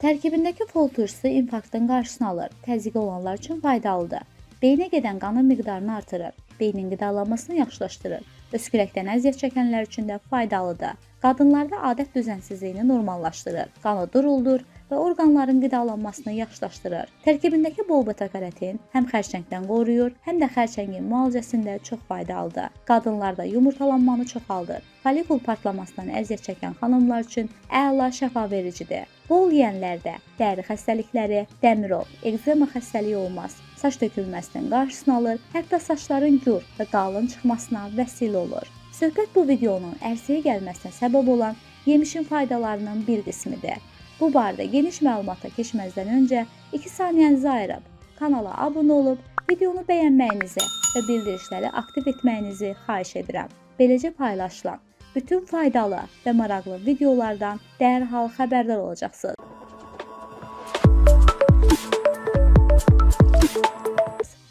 Tərkibindəki fol turşusu infarktın qarşısını alır, təzyiqi olanlar üçün faydalıdır. Beyinə gedən qanın miqdarını artırır, beynin qidalanmasını yaxşılaşdırır. Öskürəkdən əziyyət çəkənlər üçün də faydalıdır. Qadınlarda adət düzənsizliyini normallaşdırır, qanı duruldur və orqanların qidalanmasını yaxşılaşdırır. Tərkibindəki bol beta-karotin həm xərçəngdən qoruyur, həm də xərçəngin müalicəsində çox faydalıdır. Qadınlarda yumurtalanmanı çoxaldır. Folikul partlamasından əziyyət çəkən xanımlar üçün əla şəfavericidir. Bol yeyənlərdə dəri xəstəlikləri, dəmirol, ekzema xəstəliyi olmaz. Saç tökülməsinin qarşısını alır, hətta saçların gür və qalın çıxmasına vəsilə olur. Söhbət bu videonun ərsəyə gəlməsinə səbəb olan yemişin faydalarının bir qismidir. Bu barədə geniş məlumata keçməzdən öncə 2 saniyənizi ayırıb kanala abunə olub, videonu bəyənməyinizi və bildirişləri aktiv etməyinizi xahiş edirəm. Beləcə paylaşılan bütün faydalı və maraqlı videolardan dərhal xəbərdar olacaqsınız.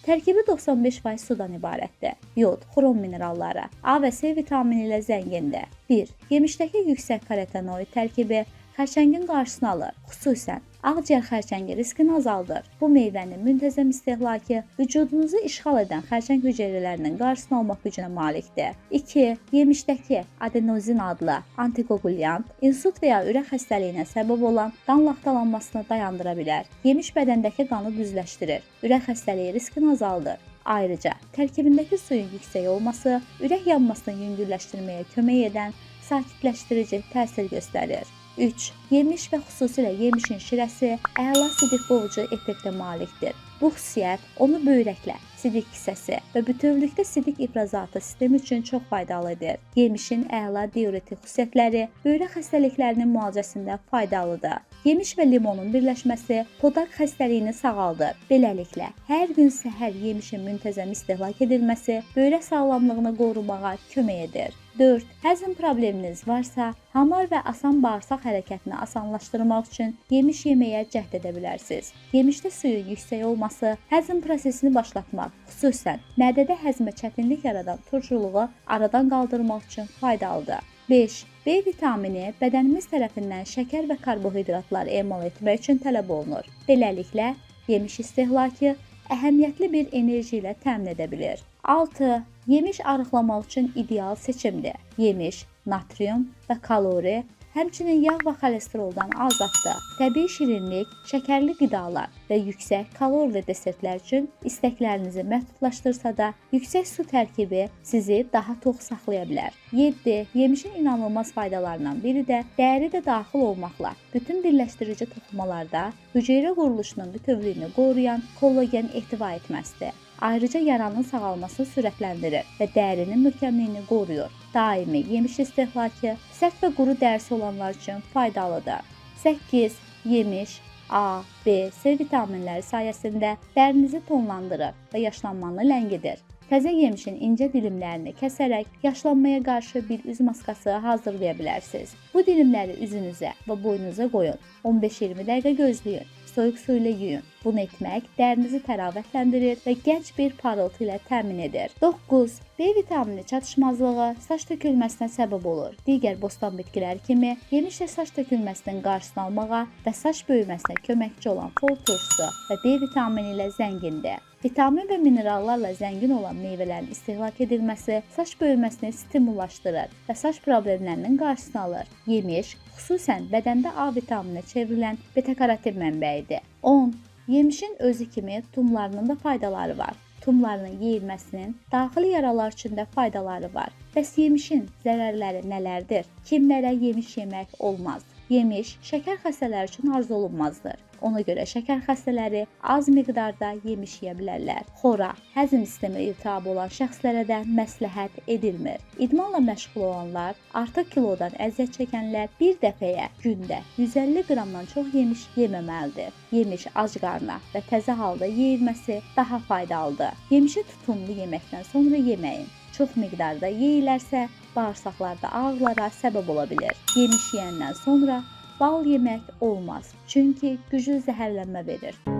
Tərkibi 95% sudan ibarətdir. Yod, xrom mineralları, A və C vitamini ilə zəngindir. 1. Yemişdəki yüksək karotenoid tərkibi xərçəngin qarşısını alır, xüsusən ağciyər xərçəngi riskini azaldır. Bu meyvənin müntəzəm istehlakı vücudunuzu işğal edən xərçəng hüceyrələrinin qarşısını almaq gücünə malikdir. 2. Yemişdəki adenozin adlı antikoagulyant insult və ya ürək xəstəliyinə səbəb olan qan laxtalanmasını dayandıra bilər. Yemiş bədəndəki qanı düzləşdirir, ürək xəstəliyi riskini azaldır. Ayrıca, tərkibindəki suyun yüksək olması ürək yanmasını yüngülləşdirməyə kömək edən sakitləşdirici təsir göstərir. 3. Yemiş və xüsusilə yemişin şirəsi əla sidik boğucu effektə malikdir. Bu xüsusiyyət onu böyrəklə, sidik kisəsi və bütövlükdə sidik ifrazatı sistemi üçün çox faydalıdır. Yemişin əla diuretik xüsusiyyətləri böyrək xəstəliklərinin müalicəsində faydalıdır. Yemiş və limonun birləşməsi podaq xəstəliyini sağaldır. Beləliklə, hər gün səhər yemişin müntəzəm istehlak edilməsi böyrək sağlamlığını qorumağa kömək edir. 4. Həzm probleminiz varsa, hamar və asan bağırsaq hərəkətini asanlaşdırmaq üçün yemiş yeməyə cəhd edə bilərsiniz. Yemişdə suyun yüksək olması həzm prosesini başlatmaq, xüsusən mədədə həzmə çətinlik yaradan turşuluğu aradan qaldırmaq üçün faydalıdır. 5. B vitamini bədənimiz tərəfindən şəkər və karbohidratlar emal etmək üçün tələb olunur. Beləliklə, yemiş istehlakı əhəmiyyətli bir enerji ilə təmin edə bilir. 6. Yemiş arıqlamaq üçün ideal seçimdir. Yemiş, natrium və kalori, həmçinin yağ və xolesteroldan azaddır. Təbii şirinlik, şəkərli qidalar və yüksək kalorili desertlər üçün istəklərinizi məhdudlaşdırsa da, yüksək su tərkibi sizi daha tox saxlaya bilər. 7. Yemişin inanılmaz faydalarından biri də dəri də daxil olmaqla bütün birləşdirici toxumalarda hüceyrə quruluşunun bütövlüyünü qoruyan kollagen ehtiva etməsidir. Ayrıca yaranın sağalmasını sürətləndirir və dərinin möhkəmliyini qoruyur. Daimi yemiş istehlakı sərt və quru dərisi olanlar üçün faydalıdır. 8. Yemiş A, B, C vitaminləri sayəsində dərinizi tonlandırır və yaşlanmanı ləngidir. Təzə yemişin incə dilimlərini kəsərək yaşlanmaya qarşı bir üz maskası hazırlaya bilərsiniz. Bu dilimləri üzünüzə və boynunuza qoyun. 15-20 dəqiqə gözləyin. Soyuq su ilə yuyun. Bunu etmək dərinizi təravətləndirir və gənc bir parıltı ilə təmin edir. 9. B vitamini çatışmazlığı saç tökülməsinə səbəb olur. Digər bostan bitkilər kimi yemişlə saç tökülməsinin qarşısını almağa və saç böyüməsinə köməkçi olan fol turşusu və B vitamini ilə zəngindir. Vitamin və minerallarla zəngin olan meyvələrin istehlak edilməsi saç böyüməsini stimullaşdırır və saç problemlərinin qarşısını alır. Yemiş, xüsusən bədəndə A vitamininə çevrilən beta-karotin mənbəyidir. 10. Yemişin özü kimi tumlarının da faydaları var. Tumlarının yeyilməsinin daxili yaralar üçün də faydaları var. Bəs yemişin zərərləri nələrdir? Kimlərə yemiş yemək olmaz? Yemiş şəkər xəstələri üçün arzu olunmazdır. Ona görə şəkər xəstələri az miqdarda yemiş yeyə bilərlər. Xora, həzm sistemi iltihabı olan şəxslərə də məsləhət edilmir. İdmanla məşğul olanlar, artıq kilodan əziyyət çəkənlər bir dəfəyə gündə 150 qramdan çox yemiş yeməməlidir. Yemiş ac qarna və təzə halda yeyilməsi daha faydalıdır. Yemişi tutumlu yeməkdən sonra yeməyin. Çox miqdarda yeyilərsə, bağırsaqlarda ağrılara səbəb ola bilər. Yemiş yeyəndən sonra bal yemək olmaz, çünki güclü zəhərlənmə verir.